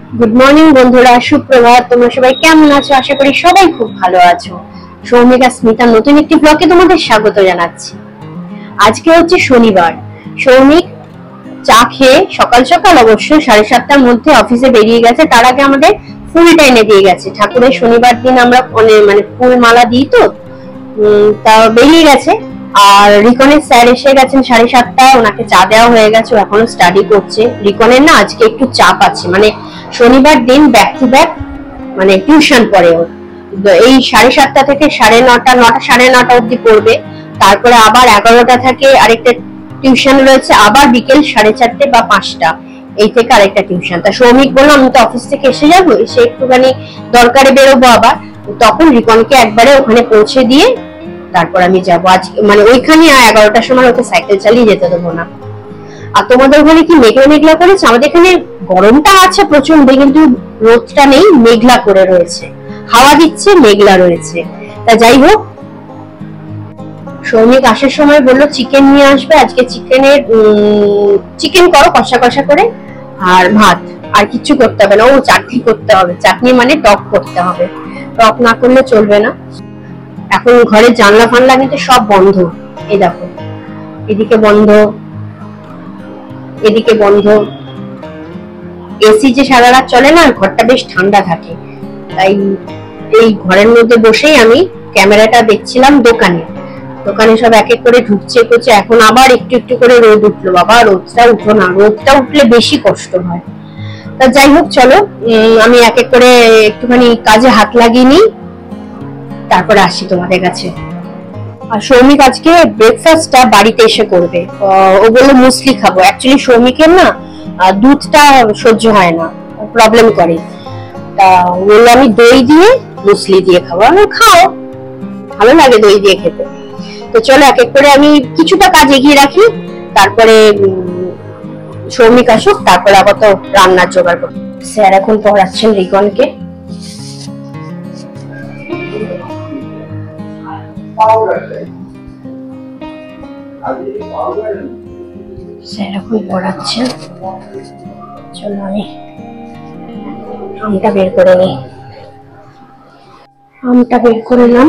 Good morning বন্ধুরা, সুপ্রভাত। তোমরা সবাই কেমন আছো? আশা করি সবাই খুব ভালো আছো। সৌমিক আর স্মিতার নতুন একটি ব্লগে তোমাদের স্বাগত জানাচ্ছি। আজকে হচ্ছে শনিবার। সৌমিক চা খেয়ে সকাল সকাল অবশ্য 7:30টার মধ্যে অফিসে বেরিয়ে গেছে। তার আগে আমাদের ফুলটা এনে দিয়ে গেছে। ঠাকুরের শনিবার দিন আমরা মানে ফুল মালা দিই, তো তা বেরিয়ে গেছে। আর রিকনের স্যার এসে গেছেন 7:30টায়, ওনাকে চা দেওয়া হয়ে গেছে। এখনো স্টাডি করছে। রিকনের না আজকে একটু চাপ আছে, মানে শনিবার দিন ব্যাক টু ব্যাক মানে টিউশন পড়ে ওর। এই 7:30টা থেকে 9:30, 9টা 9:30 অব্দি পড়বে। তারপরে আবার 11টা থেকে আরেকটা টিউশন রয়েছে, আবার বিকেল 4:30 বা 5টা এই থেকে আরেকটা টিউশন। তা সৌমিক বললো আমি তো অফিস থেকে এসে যাবো, এসে একটুখানি দরকারে বেরোবো আবার, তখন রিকনকে একবারে ওখানে পৌঁছে দিয়ে তারপর আমি যাবো। আজ মানে ওইখানে 11টার সময় ওকে সাইকেল চালিয়ে যেতে দেবো না। আর তোমাদের ওখানে কি মেঘলা মেঘলা করেছে? আমাদের এখানে গরমটা আছে প্রচন্ড, কিন্তু রোদটা নেই, মেঘলা করে রয়েছে, হাওয়া দিচ্ছে, মেঘলা রয়েছে। তা যাই হোক, সৌমিক আসার সময় বললো চিকেন নিয়ে আসবে। আজকে চিকেন করো কষা কষা করে, আর ভাত, আর কিছু করতে হবে না। ও চাটনি করতে হবে, চাটনি মানে টক করতে হবে, টক না করলে চলবে না। এখন ঘরের জানলা ফানলা কিন্তু সব বন্ধ। এই দেখো, এদিকে বন্ধ, এদিকে বন্ধ। এসি যে সারা রাত চলে না, ঘরটা বেশ ঠান্ডা থাকে। তাই এই ঘরের মধ্যে বসেই আমি ক্যামেরাটা দেখছিলাম। দোকানে সব এক এক করে ঢুকছে করছে। এখন আবার একটু একটু করে রোদ উঠলো। বাবা রোদটা উঠো না, রোদটা উঠলে বেশি কষ্ট হয়। তা যাই হোক, চলো আমি এক এক করে একটুখানি কাজে হাত লাগিয়ে নিই, তারপরে আসি তোমাদের কাছে। আর সৌমিক আজকে ব্রেকফাস্টটা বাড়িতে এসে করবে। ও বললো মুসলি খাবো। অ্যাকচুয়ালি সৌমিকের না দুধটা সহ্য হয় না, প্রবলেম করে। তা বললো আমি দই দিয়ে মুসলি দিয়ে খাবো। আমি খাও, ভালো লাগে দই দিয়ে খেতে। তো চলো এক এক করে আমি কিছুটা কাজ এগিয়ে রাখি, তারপরে সৌমিক আসুক, তারপরে আবার তো রান্নার জোগাড় করবো। স্যার এখন পড়াচ্ছেন রিকনকে। স্যার এখন পড়াচ্ছেন। চলো আমি আমটা বের করে নিই। আমটা বের করে নিলাম।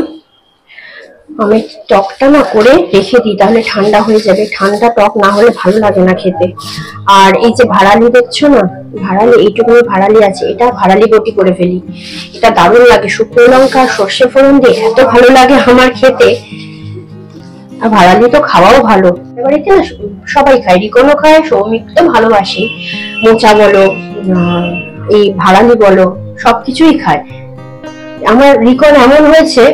আমি টকটা না করে রেখে দিই, তাহলে ঠান্ডা হয়ে যাবে। ঠান্ডা টক না হলে ভালো লাগে না খেতে। আর এই যে ভাড়ালি দেখছো না, ভাড়ালি, এইটুকুনি ভাড়ালি আছে, এটা ভাড়ালি বটি করে ফেলি। এটা দারুণ লাগে, শুকনো লঙ্কা সর্ষে ফোড়ন দিয়ে এত ভালো লাগে আমার খেতে। আর ভাড়ালি তো খাওয়াও ভালো। এবারে কি না সবাই খায়, রিকনও খায়, সৌমিক তো ভালোবাসি। মোচা বলো, এই ভাড়ালি বলো, সবকিছুই খায়। আমার রিকন এমন হয়েছে,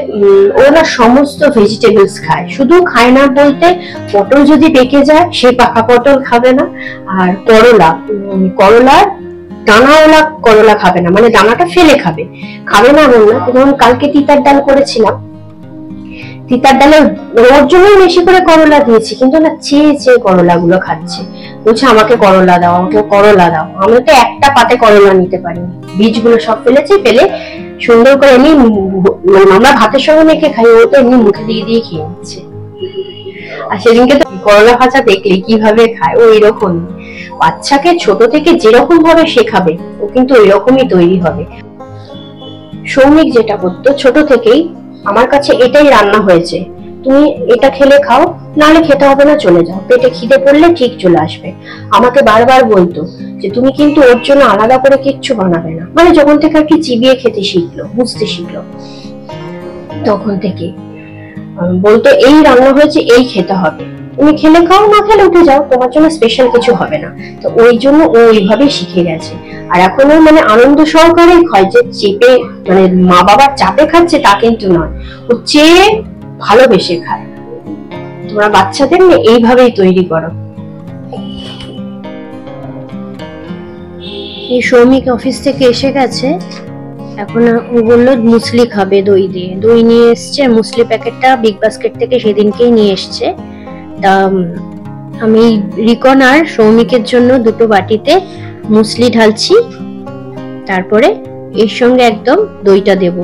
ও না সমস্ত ভেজিটেবলস খায়। শুধু খায় না বলতে, পটল যদি পেকে যায় সে পাকা পটল খাবে না। আর করলার দানাওয়ালা করলা খাবে না, মানে দানাটা ফেলে খাবে না এমন না। যেমন কালকে তিতার ডাল করেছিলাম, তিতার ডালে ওর জন্য বেশি করে করলা দিয়েছি, কিন্তু না চেয়ে চেয়ে করলা গুলো খাচ্ছে। বলছে আমাকে করলা দাও, আমাকে করলা দাও। আমি তো একটা পাতে করলা নিতে পারিনি, বীজগুলো সব ফেলে সুন্দর করে এমনি আমরা ভাতের সঙ্গে মেখে খাই, ও তো এমনি মুখে দিয়ে দিয়ে খেয়ে নিচ্ছে। আর সেদিনকে তো করলা ভাজা দেখলে কিভাবে খায়, ও এরকম বাচ্চাকে ছোট থেকে যেরকম ভাবে শেখাবে ও কিন্তু ওই রকমই তৈরি হবে। সৌমিক যেটা করতো ছোট থেকেই, আমার কাছে এটাই রান্না হয়েছে, তুমি এটা খেলে খাও, নাহলে খেতে হবে না, চলে যাও, পেটে খিদে পড়লে ঠিক চলে আসবে। আমাকে বারবার বলতো যে তুমি কিন্তু ওর জন্য আলাদা করে কিচ্ছু বানাবে না। মানে যখন থেকে আর কি চিবিয়ে খেতে শিখলো, বুঝতে শিখলো, তখন থেকে বলতো এই রান্না হয়েছে, এই খেতে হবে, তুমি খেলে খাও, না খেলে উঠে যাও, তোমার জন্য স্পেশাল কিছু হবে না। তো ওই জন্য ও এইভাবে শিখে গেছে। আর এখন ও মানে আনন্দ সহকারে খায়, যে চেপে মানে মা বাবার চাপে খাচ্ছে তা কিন্তু নয়, ও চেয়ে ভালোবেসে খায়। তোমরা বাচ্চাদের এইভাবেই তৈরি করো। এই সৌমিক অফিস থেকে এসে গেছে, এখন ও বললো মুসলি খাবে দই দিয়ে। দই নিয়ে এসছে, মুসলি প্যাকেটটা বিগ বাস্কেট থেকে সেদিনকেই নিয়ে এসছে। তা আমি রিকন আর সৌমিকের জন্য দুটো বাটিতে মুসলি ঢালছি, তারপরে এর সঙ্গে একদম দইটা দেব।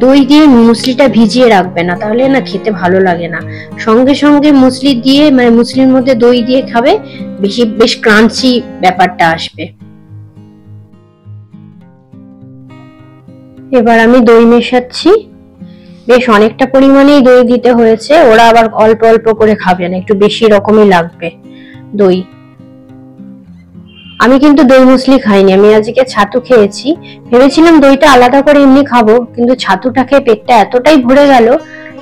দই দিয়ে মুসলিটা ভিজিয়ে রাখবে না, তাহলে না খেতে ভালো লাগে না। সঙ্গে সঙ্গে মুসলি দিয়ে, মানে মুসলির মধ্যে দই দিয়ে খাবে, বেশ ক্রাঞ্চি ব্যাপারটা আসবে। এবার আমি দই মেশাচ্ছি, বেশ অনেকটা পরিমাণেই দই দিতে হয়েছে, ওরা আবার অল্প অল্প করে খাবে না, একটু বেশি রকমই লাগবে দই। আমি কিন্তু দই মুসলি খাইনি, আমি আজকে ছাতু খেয়েছি। ভেবেছিলাম দইটা আলাদা করে এমনি খাবো, কিন্তু ছাতুটা খেয়ে পেটটা এতটাই ভরে গেল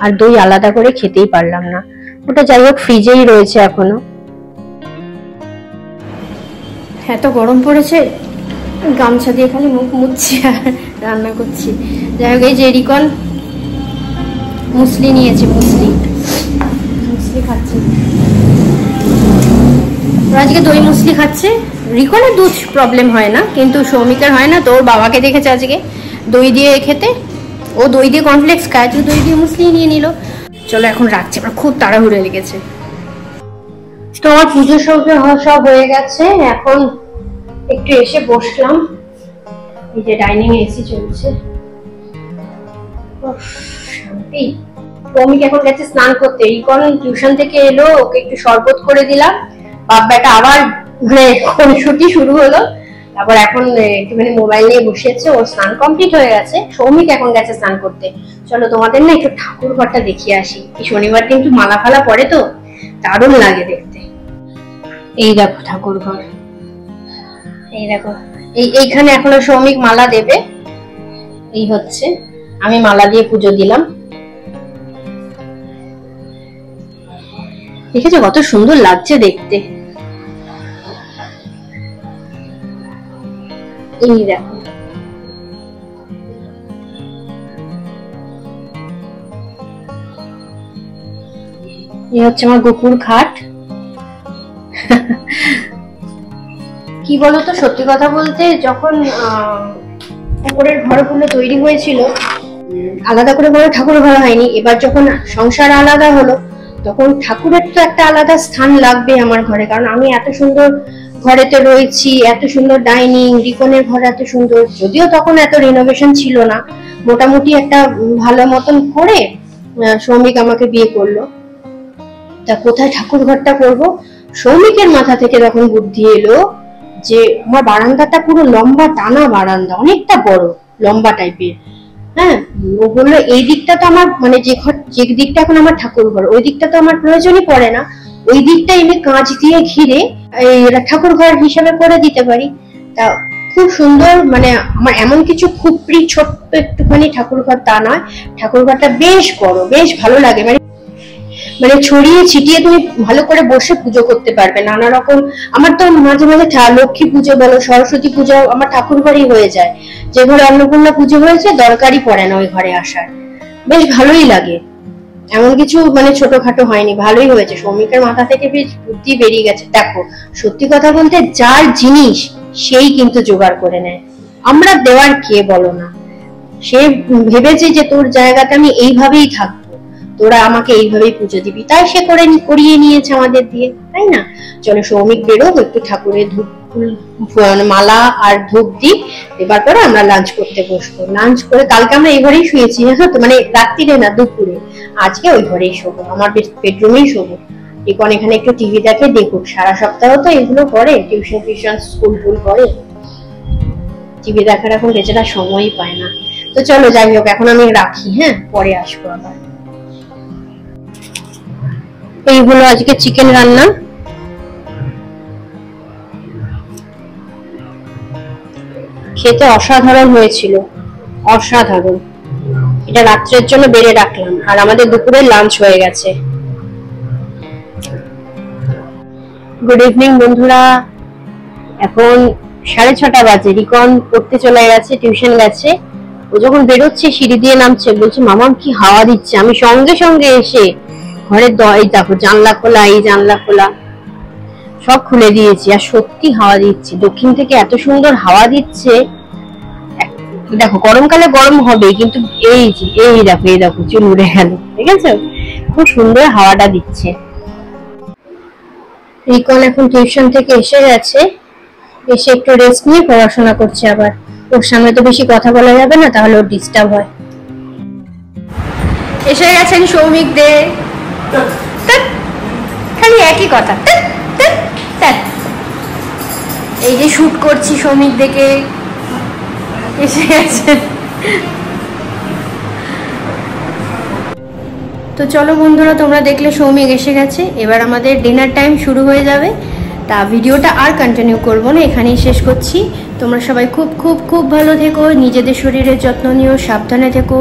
আর দই আলাদা করে খেতেই পারলাম না। ওটা যাই হোক ফ্রিজেই রয়েছে এখনো। এত গরম পড়েছে, গামছা দিয়ে খালি মুখ মুছছি আর রান্না করছি। যাই হোক, এই যে রিকন মুসলি নিয়েছে, মুসলি খাচ্ছে, আজকে দই মুসলি খাচ্ছে। রিকনের দুধ প্রবলেম হয় না, কিন্তু সৌমিকের হয় না, তো ওর বাবাকে দেখেছে আজকে দই দিয়ে খেতে, ও দই দিয়ে কর্নফ্লেক্স খায়, তো দই দিয়ে মুসলি নিয়ে নিল। চলো এখন রাখছি, আমার খুব তাড়াহুড়ো লেগেছে। তো আমার পুজো সব হয়ে গেছে, এখন একটু এসে বসলাম, এই যে ডাইনিং এসি চলছে, শান্তি। সৌমিক এখন গেছে স্নান করতে, রিকন টিউশন থেকে এলো, ওকে একটু শরবত করে দিলাম, বাপ বেটা আবার খুনসুটি শুরু হলো। তারপর এখন একটুখানি মোবাইল নিয়ে বসেছে, ওর স্নান কমপ্লিট হয়ে গেছে। সৌমিক এখন গেছে স্নান করতে। চলো তোমাদের না একটু ঠাকুর ঘরটা দেখিয়ে আসি, এই শনিবার দিন একটু মালা ফালা পরে তো দারুণ লাগে দেখতে। এই দেখো ঠাকুর ঘর, এই দেখো, এইখানে এখনো সৌমিক মালা দেবে, এই হচ্ছে, আমি মালা দিয়ে পুজো দিলাম। দেখেছো কত সুন্দর লাগছে দেখতে। এই দেখো, এই হচ্ছে আমার গোপুর খাট। কি বলতো, সত্যি কথা বলতে যখন ঠাকুরের ঘরগুলো তৈরি হয়েছিল, আলাদা করে বড় ঠাকুর ঘর হয়নি। এবার যখন সংসার আলাদা হলো, তখন ঠাকুরের তো একটা আলাদা স্থান লাগবে আমার ঘরে, কারণ আমি এত সুন্দর ঘরেতে রয়েছি, এত সুন্দর ডাইনিং, রিকনের ঘর এত সুন্দর। যদিও তখন এত রিনোভেশন ছিল না, মোটামুটি একটা ভালো মতন করে সৌমিক আমাকে বিয়ে করলো। তা কোথায় ঠাকুর ঘরটা করবো, সৌমিকের মাথা থেকে তখন বুদ্ধি এলো যে আমার বারান্দাটা পুরো লম্বা টানা বারান্দা, অনেকটা বড় লম্বা টাইপের। হ্যাঁ, ও বললো এই দিকটা তো আমার, মানে যে দিকটা এখন আমার ঠাকুর ঘর, ওই দিকটা তো আমার প্রয়োজনই পড়ে না, ওই দিকটা আমি কাঁচ দিয়ে ঘিরে ঠাকুর ঘর হিসেবে করে দিতে পারি। তা খুব সুন্দর, মানে আমার এমন কিছু খুবই ছোট্ট একটুখানি ঠাকুর ঘর তা নয়, ঠাকুর ঘরটা বেশ বড়, বেশ ভালো লাগে, মানে ছড়িয়ে ছিটিয়ে তুমি ভালো করে বসে পুজো করতে পারবে নানা রকম। আমার তো মাঝে মাঝে লক্ষ্মী পুজো বলো, সরস্বতী পুজো আমার ঠাকুর ঘরেই হয়ে যায়। যে ঘরে অন্নপূর্ণা পুজো হয়েছে দরকারই পড়ে না ওই ঘরে আসার, বেশ ভালোই লাগে। এমন কিছু মানে ছোটখাটো হয়নি, ভালোই হয়েছে। সৌমিকের মাথা থেকে বেশ বুদ্ধি বেরিয়ে গেছে। দেখো সত্যি কথা বলতে যার জিনিস সেই কিন্তু জোগাড় করে নেয়, আমরা দেওয়ার কে বলো না। সে ভেবেছে যে তোর জায়গাতে আমি এইভাবেই থাকবো, তোরা আমাকে এইভাবেই পুজো দিবি, তাই সে করিয়ে নিয়েছে আমাদের দিয়ে, তাই না? চলো সৌমিক বেরোক, একটু ঠাকুরের ধূপ মালা আর ধূপ দিই, এবার পরে আমরা লাঞ্চ করতে বসবো। লাঞ্চ করে কালকে আমরা এই ঘরেই শুয়েছি, হ্যাঁ তো, মানে রাত্রিরে না, দুপুরে। আজকে ওই ঘরেই শোবো, আমার বেডরুমেই শোবো। এখন এখানে একটু টিভি দেখুক, সারা সপ্তাহ তো এগুলো করে, টিউশন স্কুল করে, টিভি দেখার এখন বেচারা সময়ই পায় না। তো চলো যাই হোক, এখন আমি রাখি, হ্যাঁ পরে আসবো আবার। এইগুলো আজকে চিকেন রান্না, খেতে অসাধারণ হয়েছিল, অসাধারণ। এটা রাত্রের জন্য বেড়ে রাখলাম, আর আমাদের দুপুরের লাঞ্চ হয়ে গেছে। গুড ইভিনিং বন্ধুরা, এখন 6:30 বাজে। রিকন পড়তে চলে গেছে, টিউশন গেছে। ও যখন বেরোচ্ছে সিঁড়ি দিয়ে নামছে, বলছে মামাম কি হাওয়া দিচ্ছে। আমি সঙ্গে সঙ্গে এসে ঘরের দেখো জানলা খোলা, এই জানলা খোলা, সব খুলে দিয়েছি, আর সত্যি হাওয়া দিচ্ছে। দক্ষিণ থেকে এত সুন্দর হাওয়া দিচ্ছে। দেখো গরমকালে গরম হবে, কিন্তু এই দেখো চুল উড়ে গেল, ঠিক আছে? খুব সুন্দর হাওয়াটা দিচ্ছে। রিকন এখন টিউশন থেকে এসে গেছে, এসে একটু রেস্ট নিয়ে পড়াশোনা করছে। আবার ওর সামনে তো বেশি কথা বলা যাবে না, তাহলে ওর ডিস্টার্ব হয়। এসে গেছেন সৌমিক দে, খালি একই কথা, এই যে শুট করছি সৌমিক দেখে এসে গেছে। তো চলো বন্ধুরা, তোমরা দেখলে সৌমিক এসে গেছে, এবার আমাদের ডিনার টাইম শুরু হয়ে যাবে। তা ভিডিওটা আর কন্টিনিউ করবো না, এখানেই শেষ করছি। তোমরা সবাই খুব খুব খুব ভালো থেকো, নিজেদের শরীরের যত্ন নিও, সাবধানে থেকো।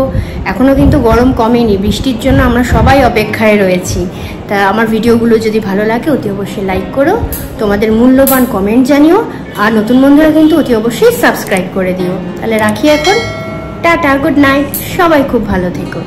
এখনও কিন্তু গরম কমেনি, বৃষ্টির জন্য আমরা সবাই অপেক্ষায় রয়েছি। তা আমার ভিডিওগুলো যদি ভালো লাগে অতি অবশ্যই লাইক করো, তোমাদের মূল্যবান কমেন্ট জানিও, আর নতুন বন্ধুরা কিন্তু অতি অবশ্যই সাবস্ক্রাইব করে দিও। তাহলে রাখি এখন, টাটা, গুড নাইট, সবাই খুব ভালো থেকো।